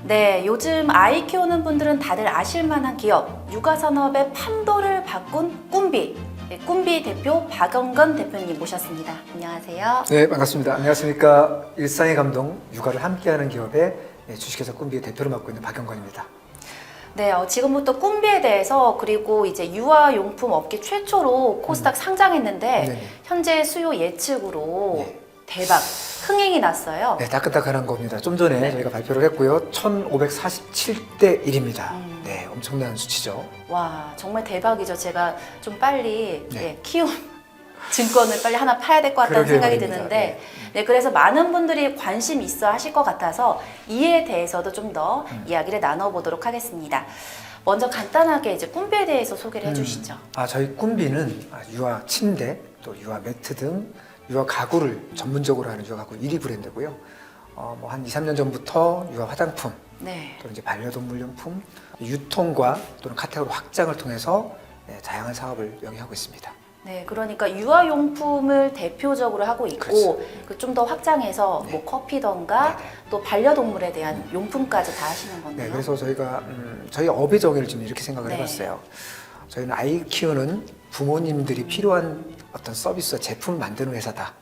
네, 요즘 아이 키우는 분들은 다들 아실만한 기업, 육아산업의 판도를 바꾼 꿈비. 네, 꿈비 대표 박영건 대표님 모셨습니다. 안녕하세요. 네, 반갑습니다. 안녕하십니까. 일상의 감동, 육아를 함께하는 기업의 주식회사 꿈비의 대표를 맡고 있는 박영건입니다. 네, 지금부터 꿈비에 대해서 그리고 이제 유아용품 업계 최초로 코스닥 상장했는데 네네. 현재 수요 예측으로 네. 대박 흥행이 났어요. 네, 따끈따끈한 겁니다. 좀 전에 저희가 발표를 했고요. 1547대 1입니다. 네, 엄청난 수치죠. 와, 정말 대박이죠. 제가 좀 빨리 네. 키움 증권을 빨리 하나 파야 될 것 같다는 그러게 생각이 말입니다. 드는데 네, 그래서 많은 분들이 관심 있어 하실 것 같아서 이에 대해서도 좀 더 이야기를 나눠보도록 하겠습니다. 먼저 간단하게 이제 꿈비에 대해서 소개를 해주시죠. 저희 꿈비는 유아 침대, 또 유아 매트 등 유아 가구를 전문적으로 하는 유아 가구 1위 브랜드고요. 뭐 한 2, 3년 전부터 유아 화장품, 네. 또는 이제 반려동물 용품, 유통과 또는 카테고리 확장을 통해서 다양한 사업을 영위하고 있습니다. 네, 그러니까 유아용품을 대표적으로 하고 있고 좀 더 확장해서 네. 뭐 커피던가 네네. 또 반려동물에 대한 용품까지 다 하시는 건데요. 네, 그래서 저희가 저희 업의 정의를 좀 이렇게 생각을 네. 해봤어요. 저희는 아이 키우는 부모님들이 필요한 어떤 서비스와 제품을 만드는 회사다.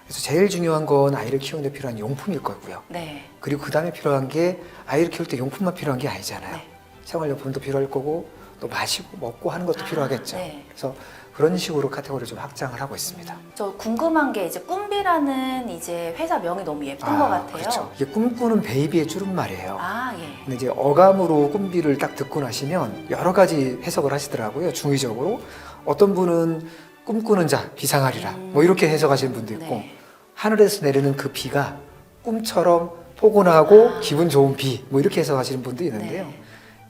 그래서 제일 중요한 건 아이를 키우는데 필요한 용품일 거고요. 네. 그리고 그 다음에 필요한 게 아이를 키울 때 용품만 필요한 게 아니잖아요. 네. 생활용품도 필요할 거고 또 마시고 먹고 하는 것도 필요하겠죠. 네. 그래서 그런 식으로 카테고리를 좀 확장을 하고 있습니다. 저 궁금한 게 이제 꿈비라는 이제 회사 명이 너무 예쁜 것 같아요. 그렇죠. 이게 꿈꾸는 베이비의 줄임말이에요. 예. 근데 이제 어감으로 꿈비를 딱 듣고 나시면 여러 가지 해석을 하시더라고요. 중의적으로 어떤 분은 꿈꾸는 자 비상하리라 뭐 이렇게 해석하시는 분도 있고 네. 하늘에서 내리는 그 비가 꿈처럼 포근하고 기분 좋은 비 뭐 이렇게 해석하시는 분도 있는데요. 네.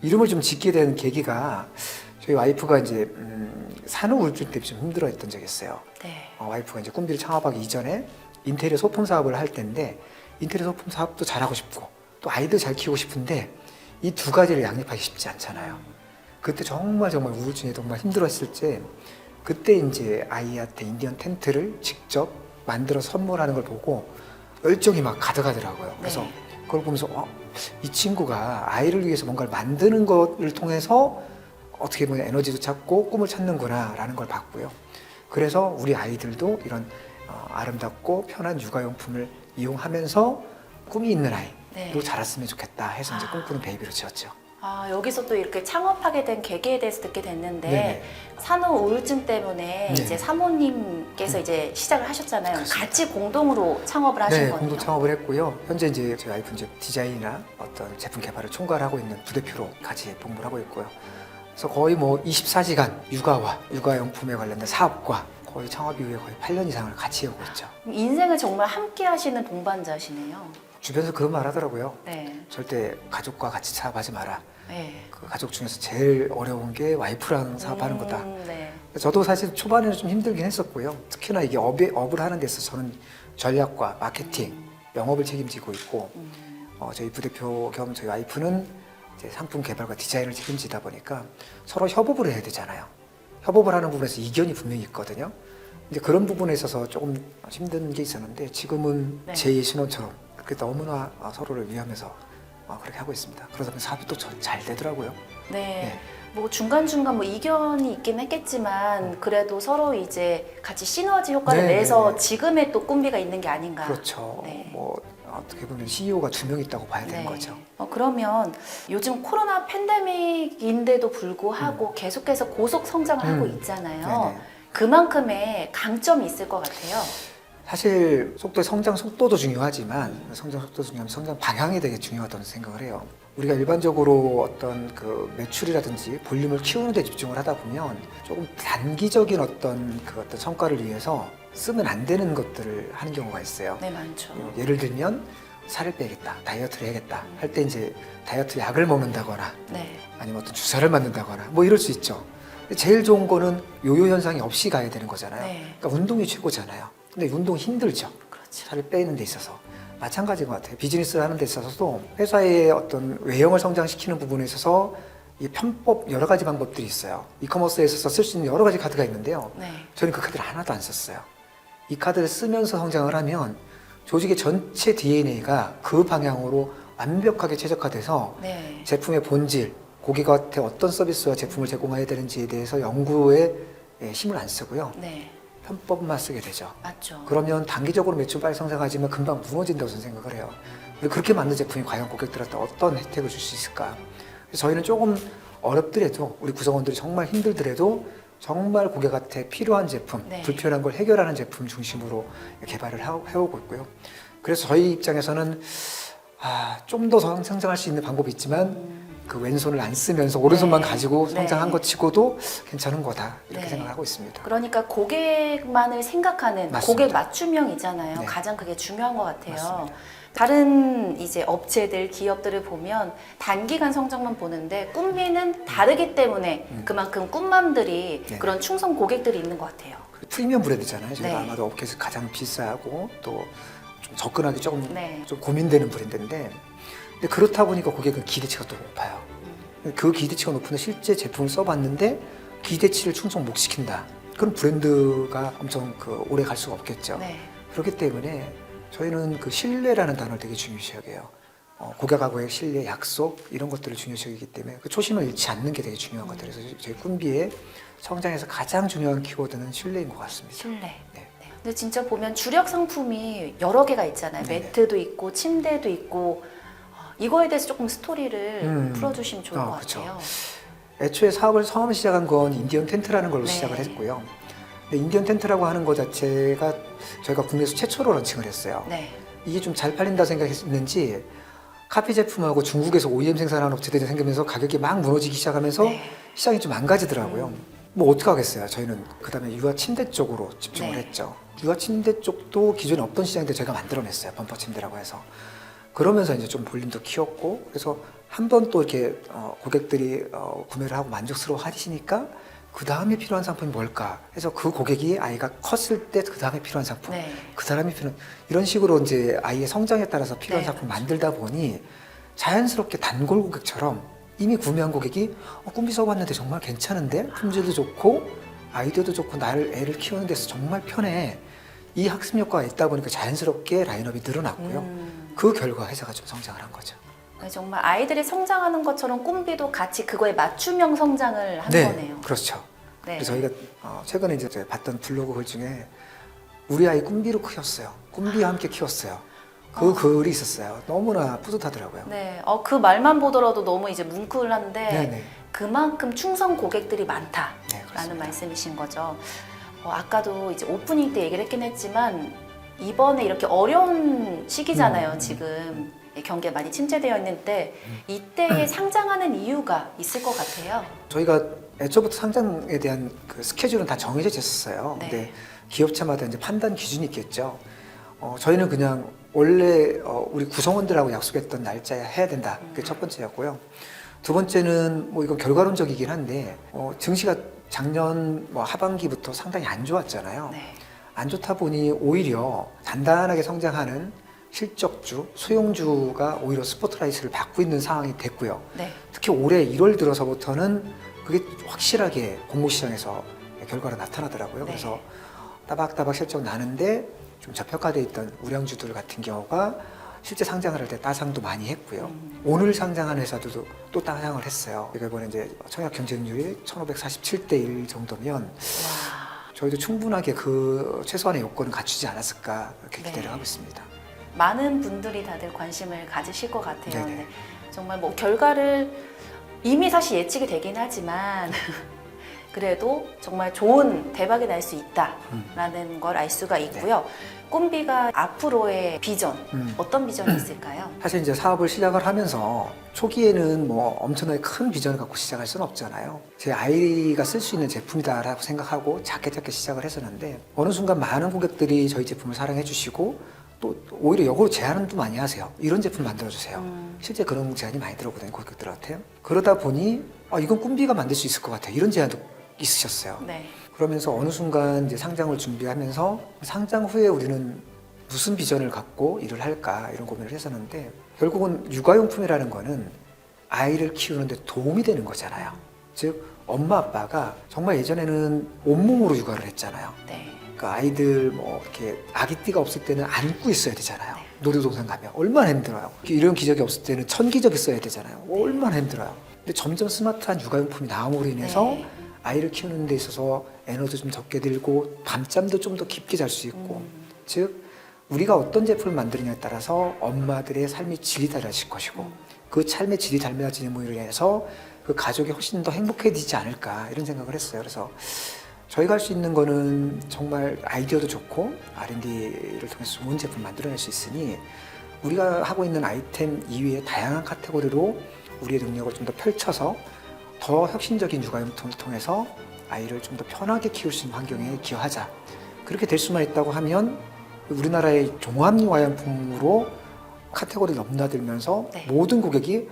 이름을 좀 짓게 된 계기가 저희 와이프가 이제 산후 우울증 때문에 좀 힘들어했던 적이 있어요. 네. 와이프가 이제 꿈비를 창업하기 이전에 인테리어 소품 사업을 할 때인데 인테리어 소품 사업도 잘하고 싶고 또 아이도 잘 키우고 싶은데 이 두 가지를 양립하기 쉽지 않잖아요. 그때 정말 우울증에 정말 힘들었을 때 그때 이제 아이한테 인디언 텐트를 직접 만들어 선물하는 걸 보고 열정이 막 가득하더라고요. 그래서 네. 그걸 보면서 이 친구가 아이를 위해서 뭔가를 만드는 것을 통해서 어떻게 보면 에너지도 찾고 꿈을 찾는구나 라는 걸 봤고요. 그래서 우리 아이들도 이런 아름답고 편한 육아용품을 이용하면서 꿈이 있는 아이로 네. 자랐으면 좋겠다 해서 이제 꿈꾸는 베이비로 지었죠. 여기서 또 이렇게 창업하게 된 계기에 대해서 듣게 됐는데 네네. 산후 우울증 때문에 네. 이제 사모님께서 이제 시작을 하셨잖아요. 그렇습니다. 같이 공동으로 창업을 하신 네, 거예요. 공동 창업을 했고요. 현재 이제 저희 와이프 이제 디자인이나 어떤 제품 개발을 총괄하고 있는 부대표로 같이 복무를 하고 있고요. 그래서 거의 뭐 24시간 육아와 육아용품에 관련된 사업과 거의 창업 이후에 거의 8년 이상을 같이 해오고 있죠. 인생을 정말 함께 하시는 동반자시네요. 주변에서 그런 말 하더라고요. 네. 절대 가족과 같이 사업하지 마라. 네. 그 가족 중에서 제일 어려운 게 와이프랑 사업하는 거다. 네. 저도 사실 초반에는 좀 힘들긴 했었고요. 특히나 이게 업을 하는 데서 저는 전략과 마케팅, 영업을 책임지고 있고 저희 부대표 겸 저희 와이프는 이제 상품 개발과 디자인을 책임지다 보니까 서로 협업을 해야 되잖아요. 협업을 하는 부분에서 이견이 분명히 있거든요. 이제 그런 부분에 있어서 조금 힘든 게 있었는데 지금은 네. 제2의 신혼처럼 그렇게 너무나 서로를 위하면서 그렇게 하고 있습니다. 그러다 보니 사업이 또 잘 되더라고요. 네. 네. 뭐 중간중간 뭐 이견이 있긴 했겠지만 그래도 서로 이제 같이 시너지 효과를 네, 내서 네, 네. 지금의 또 꿈비가 있는 게 아닌가. 그렇죠. 네. 뭐 어떻게 보면 CEO가 2명 있다고 봐야 되는 네. 거죠. 그러면 요즘 코로나 팬데믹인데도 불구하고 계속해서 고속 성장을 하고 있잖아요. 네네. 그만큼의 강점이 있을 것 같아요. 사실 성장 속도도 중요하지만 성장 속도 중요하면 성장 방향이 되게 중요하다는 생각을 해요. 우리가 일반적으로 어떤 그 매출이라든지 볼륨을 키우는 데 집중을 하다 보면 조금 단기적인 어떤 성과를 위해서 쓰면 안 되는 것들을 하는 경우가 있어요. 네, 많죠. 예를 들면 살을 빼겠다, 다이어트를 해야겠다 할 때 이제 다이어트 약을 먹는다거나 네. 아니면 어떤 주사를 맞는다거나 뭐 이럴 수 있죠. 근데 제일 좋은 거는 요요 현상이 없이 가야 되는 거잖아요. 네. 그러니까 운동이 최고잖아요. 근데 운동 힘들죠. 그렇죠. 살을 빼는 데 있어서 마찬가지인 것 같아요. 비즈니스를 하는 데 있어서도 회사의 어떤 외형을 성장시키는 부분에 있어서 이 편법 여러 가지 방법들이 있어요. 이커머스에 있어서 쓸 수 있는 여러 가지 카드가 있는데요. 네. 저는 그 카드를 하나도 안 썼어요. 이 카드를 쓰면서 성장을 하면 조직의 전체 DNA가 그 방향으로 완벽하게 최적화돼서 네. 제품의 본질, 고객한테 어떤 서비스와 제품을 제공해야 되는지에 대해서 연구에 힘을 안 쓰고요. 네. 편법만 쓰게 되죠. 맞죠. 그러면 단기적으로 매출 빨리 성장하지만 금방 무너진다고 저는 생각을 해요. 그렇게 만든 제품이 과연 고객들한테 어떤 혜택을 줄 수 있을까? 그래서 저희는 조금 어렵더라도 우리 구성원들이 정말 힘들더라도 정말 고객한테 필요한 제품, 네. 불편한 걸 해결하는 제품 중심으로 개발을 해오고 있고요. 그래서 저희 입장에서는 좀 더 성장할 수 있는 방법이 있지만 그 왼손을 안 쓰면서 오른손만 네. 가지고 성장한 네. 것 치고도 괜찮은 거다 이렇게 네. 생각을 하고 있습니다. 그러니까 고객만을 생각하는 맞습니다. 고객 맞춤형이잖아요. 네. 가장 그게 중요한 것 같아요. 맞습니다. 다른 이제 업체들, 기업들을 보면 단기간 성적만 보는데 꿈비는 다르기 때문에 그만큼 꿈맘들이 네. 그런 충성 고객들이 있는 것 같아요. 프리미엄 브랜드잖아요. 저희가 네. 아마도 업계에서 가장 비싸고 또 좀 접근하기 조금 네. 좀 고민되는 브랜드인데, 근데 그렇다 보니까 고객은 기대치가 또 높아요. 그 기대치가 높은데 실제 제품을 써봤는데 기대치를 충족 못 시킨다. 그럼 브랜드가 엄청 오래 갈 수가 없겠죠. 네. 그렇기 때문에 저희는 그 신뢰라는 단어를 되게 중요시 여겨요. 고객하고의 신뢰, 약속 이런 것들을 중요시 여기기 때문에 그 초심을 잃지 않는 게 되게 중요한 것 같아요. 그래서 저희 꿈비의 성장에서 가장 중요한 키워드는 신뢰인 것 같습니다. 신뢰. 네. 네. 근데 진짜 보면 주력 상품이 여러 개가 있잖아요. 네네. 매트도 있고 침대도 있고 이거에 대해서 조금 스토리를 풀어주시면 좋을 것 그쵸. 같아요. 애초에 사업을 처음 시작한 건 인디언 텐트라는 걸로 네. 시작을 했고요. 근데 인디언 텐트라고 하는 것 자체가 저희가 국내에서 최초로 런칭을 했어요. 네. 이게 좀 잘 팔린다 생각했는지 카피 제품하고 중국에서 OEM 생산하는 업체들이 생기면서 가격이 막 무너지기 시작하면서 네. 시장이 좀 망가지더라고요. 뭐 어떻게 하겠어요. 저희는 그다음에 유아 침대 쪽으로 집중을 네. 했죠. 유아 침대 쪽도 기존에 없던 시장인데 저희가 만들어냈어요. 범퍼 침대라고 해서. 그러면서 이제 좀 볼륨도 키웠고, 그래서 한 번 또 이렇게 고객들이 구매를 하고 만족스러워 하시니까 그 다음에 필요한 상품이 뭘까 해서 그 고객이 아이가 컸을 때 그 다음에 필요한 상품, 네. 그 사람이 필요한, 이런 식으로 이제 아이의 성장에 따라서 필요한 네, 상품 만들다 보니 자연스럽게 단골 고객처럼 이미 구매한 고객이 꿈비 써봤는데 정말 괜찮은데 품질도 좋고 아이디어도 좋고 나를 애를 키우는 데서 정말 편해, 이 학습 효과가 있다 보니까 자연스럽게 라인업이 늘어났고요. 그 결과 회사가 좀 성장을 한 거죠. 정말 아이들이 성장하는 것처럼 꿈비도 같이 그거에 맞춤형 성장을 한 거네요. 그렇죠. 네. 그래서 저희가 최근에 이제 제가 봤던 블로그 글 중에 우리 아이 꿈비로 키웠어요. 꿈비와 함께 키웠어요. 그 글이 있었어요. 너무나 뿌듯하더라고요. 네. 그 말만 보더라도 너무 이제 뭉클한데 네네. 그만큼 충성 고객들이 많다라는 네, 그렇습니다. 말씀이신 거죠. 아까도 이제 오프닝 때 얘기를 했긴 했지만 이번에 이렇게 어려운 시기잖아요. 지금 경기가 많이 침체되어 있는데 이때에 상장하는 이유가 있을 것 같아요. 저희가 애초부터 상장에 대한 그 스케줄은 다 정해져 있었어요. 네. 근데 기업차마다 이제 판단 기준이 있겠죠. 저희는 그냥 원래 우리 구성원들하고 약속했던 날짜에 해야 된다. 그게 첫 번째였고요. 두 번째는 뭐 이건 결과론적이긴 한데 증시가 작년 뭐 하반기부터 상당히 안 좋았잖아요. 네. 안 좋다 보니 오히려 단단하게 성장하는 실적주, 소형주가 오히려 스포트라이트를 받고 있는 상황이 됐고요. 네. 특히 올해 1월 들어서부터는 그게 확실하게 공모시장에서 결과가 나타나더라고요. 네. 그래서 따박따박 실적 나는데 좀 저평가되어 있던 우량주들 같은 경우가 실제 상장을 할 때 따상도 많이 했고요. 오늘 상장한 회사들도 또 따상을 했어요. 그러니까 이번에 이제 청약 경쟁률이 1547대 1 정도면 와. 저희도 충분하게 그 최소한의 요건을 갖추지 않았을까 이렇게 네. 기대를 하고 있습니다. 많은 분들이 다들 관심을 가지실 것 같아요. 네네. 근데 정말 뭐 결과를 이미 사실 예측이 되긴 하지만 그래도 정말 좋은 대박이 날 수 있다라는 걸 알 수가 있고요. 꿈비가 앞으로의 비전, 어떤 비전이 있을까요? 사실 이제 사업을 시작을 하면서 초기에는 뭐 엄청나게 큰 비전을 갖고 시작할 수는 없잖아요. 제 아이가 쓸 수 있는 제품이다라고 생각하고 작게 시작을 했었는데 어느 순간 많은 고객들이 저희 제품을 사랑해 주시고 또 오히려 역으로 제안도 많이 하세요. 이런 제품 만들어주세요. 실제 그런 제안이 많이 들어오거든요, 고객들한테. 그러다 보니 이건 꿈비가 만들 수 있을 것 같아요. 이런 제안도 있으셨어요. 네. 그러면서 어느 순간 이제 상장을 준비하면서 상장 후에 우리는 무슨 비전을 갖고 일을 할까 이런 고민을 했었는데 결국은 육아용품이라는 거는 아이를 키우는데 도움이 되는 거잖아요. 즉 엄마 아빠가 정말 예전에는 온몸으로 육아를 했잖아요. 네. 그러니까 아이들 뭐 이렇게 아기띠가 없을 때는 안고 있어야 되잖아요. 놀이동산 가면 얼마나 힘들어요. 이런 기적이 없을 때는 1000기적이 써야 되잖아요. 얼마나 힘들어요. 근데 점점 스마트한 육아용품이 나옴으로 인해서 네. 아이를 키우는 데 있어서 에너지 좀 적게 들고 밤잠도 좀 더 깊게 잘 수 있고 즉 우리가 어떤 제품을 만드느냐에 따라서 엄마들의 삶의 질이 달라질 것이고 그 삶의 질이 달라짐으로 인해서 그 가족이 훨씬 더 행복해지지 않을까 이런 생각을 했어요. 그래서 저희가 할 수 있는 거는 정말 아이디어도 좋고 R&D를 통해서 좋은 제품 만들어낼 수 있으니 우리가 하고 있는 아이템 이외의 다양한 카테고리로 우리의 능력을 좀 더 펼쳐서 더 혁신적인 육아용품을 통해서 아이를 좀 더 편하게 키울 수 있는 환경에 기여하자. 그렇게 될 수만 있다고 하면 우리나라의 종합육아용품으로 카테고리를 넘나들면서 네. 모든 고객이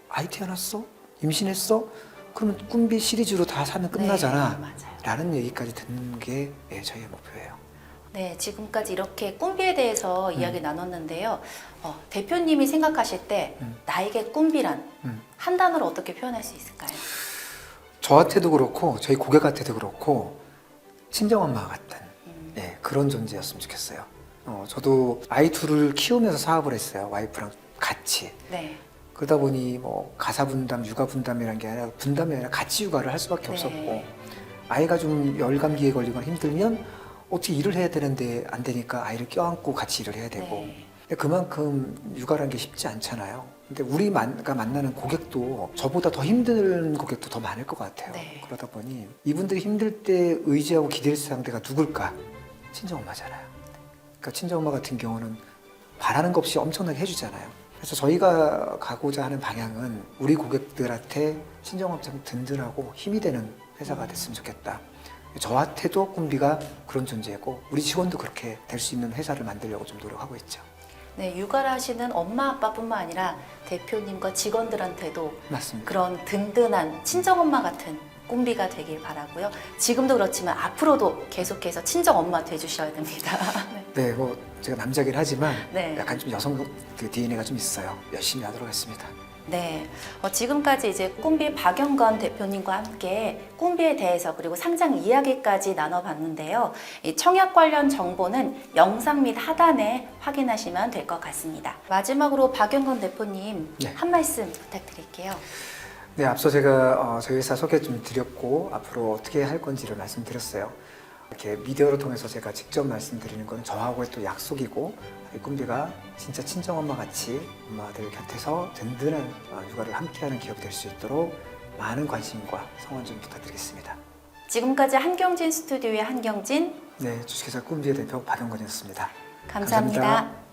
아이 태어났어? 임신했어? 그러면 꿈비 시리즈로 다 사면 끝나잖아. 네, 맞아요. 라는 얘기까지 듣는 게 저희의 목표예요. 네, 지금까지 이렇게 꿈비에 대해서 이야기 나눴는데요. 대표님이 생각하실 때 나에게 꿈비란 한 단어로 어떻게 표현할 수 있을까요? 저한테도 그렇고 저희 고객한테도 그렇고 친정엄마 같은 그런 존재였으면 좋겠어요. 저도 아이 둘을 키우면서 사업을 했어요. 와이프랑 같이. 네. 그러다 보니 뭐 가사 분담, 육아 분담이라는 게 아니라 분담이 아니라 같이 육아를 할 수밖에 네. 없었고 아이가 좀 열감기에 걸리거나 힘들면 어떻게 일을 해야 되는데 안 되니까 아이를 껴안고 같이 일을 해야 되고 네. 근데 그만큼 육아라는 게 쉽지 않잖아요. 근데 우리가 만나는 고객도 저보다 더 힘든 고객도 더 많을 것 같아요. 네. 그러다 보니 이분들이 힘들 때 의지하고 기댈 상대가 누굴까? 친정엄마잖아요. 그러니까 친정엄마 같은 경우는 바라는 것 없이 엄청나게 해주잖아요. 그래서 저희가 가고자 하는 방향은 우리 고객들한테 친정엄마처럼 든든하고 힘이 되는 회사가 됐으면 좋겠다. 저한테도 꿈비가 그런 존재고 우리 직원도 그렇게 될 수 있는 회사를 만들려고 좀 노력하고 있죠. 네, 육아를 하시는 엄마 아빠뿐만 아니라 대표님과 직원들한테도 맞습니다. 그런 든든한 친정엄마 같은 꿈비가 되길 바라고요. 지금도 그렇지만 앞으로도 계속해서 친정엄마 돼주셔야 됩니다. 네, 뭐 제가 남자긴 하지만 네. 약간 좀 여성 그 DNA가 좀 있어요. 열심히 하도록 하겠습니다. 네, 지금까지 이제 꿈비 박영건 대표님과 함께 꿈비에 대해서 그리고 상장 이야기까지 나눠봤는데요. 이 청약 관련 정보는 영상 및 하단에 확인하시면 될 것 같습니다. 마지막으로 박영건 대표님 네. 한 말씀 부탁드릴게요. 네, 앞서 제가 저희 회사 소개 좀 드렸고 앞으로 어떻게 할 건지를 말씀드렸어요. 이렇게 미디어를 통해서 제가 직접 말씀드리는 건 저하고의 또 약속이고 이 꿈비가 진짜 친정엄마 같이 엄마들 곁에서 든든한 육아를 함께하는 기업이 될 수 있도록 많은 관심과 성원 좀 부탁드리겠습니다. 지금까지 한경진 스튜디오의 한경진 네, 주식회사 꿈비의 대표 박영건이었습니다. 감사합니다.